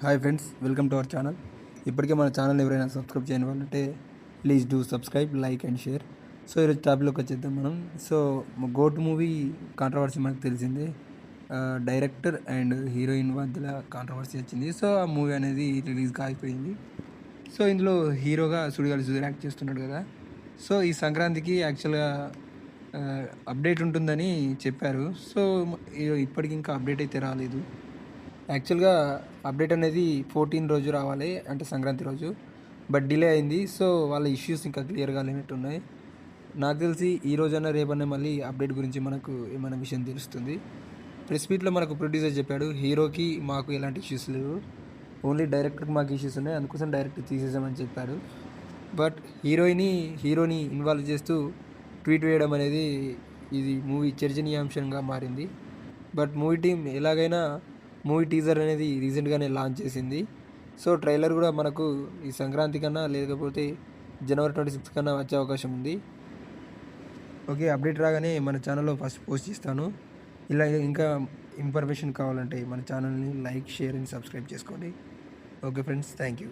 Hi friends, welcome to our channel. ఇప్పటికే మన channel ఎవరైనా సబ్స్క్రైబ్ చేయని వాళ్ళంటే please do subscribe, like and share. So ఈరోజు టాపిక్లోకి వచ్చేద్దాం మనం. సో గోట్ మూవీ కాంట్రవర్సీ మనకు తెలిసిందే. డైరెక్టర్ అండ్ హీరోయిన్ మధ్యలో కాంట్రవర్సీ వచ్చింది. సో ఆ మూవీ అనేది రిలీజ్ కాగిపోయింది. సో ఇందులో హీరోగా సుడిగాలి సుధీర్ యాక్ట్ చేస్తున్నాడు కదా. సో ఈ సంక్రాంతికి యాక్చువల్గా అప్డేట్ ఉంటుందని చెప్పారు. సో ఇప్పటికి ఇంకా అప్డేట్ అయితే రాలేదు. యాక్చువల్గా అప్డేట్ అనేది 14 రోజు రావాలి, అంటే సంక్రాంతి రోజు. బట్ డిలే అయింది. సో వాళ్ళ ఇష్యూస్ ఇంకా క్లియర్గా లేనట్టున్నాయి. నాకు తెలిసి ఈ రోజైనా రేపన్నా మళ్ళీ అప్డేట్ గురించి మనకు ఏమైనా విషయం తెలుస్తుంది. ప్రెస్ మీట్లో మనకు ప్రొడ్యూసర్ చెప్పాడు, హీరోకి మాకు ఎలాంటి ఇష్యూస్ లేవు, ఓన్లీ డైరెక్టర్కి మాకు ఇష్యూస్ ఉన్నాయి, అందుకోసం డైరెక్టర్ తీసేసామని చెప్పాడు. బట్ హీరోని ఇన్వాల్వ్ చేస్తూ ట్వీట్ వేయడం అనేది ఇది మూవీ చర్చనీయాంశంగా మారింది. బట్ మూవీ టీం ఎలాగైనా మూవీ టీజర్ అనేది రీసెంట్గానే లాంచ్ చేసింది. సో ట్రైలర్ కూడా మనకు ఈ సంక్రాంతి కన్నా లేకపోతే జనవరి 26 కన్నా వచ్చే అవకాశం ఉంది. ఓకే, అప్డేట్ రాగానే మన ఛానల్లో ఫస్ట్ పోస్ట్ చేస్తాను. ఇలా ఇంకా ఇన్ఫర్మేషన్ కావాలంటే మన ఛానల్ని లైక్, షేర్ అండ్ సబ్స్క్రైబ్ చేసుకోండి. Okay friends, thank you.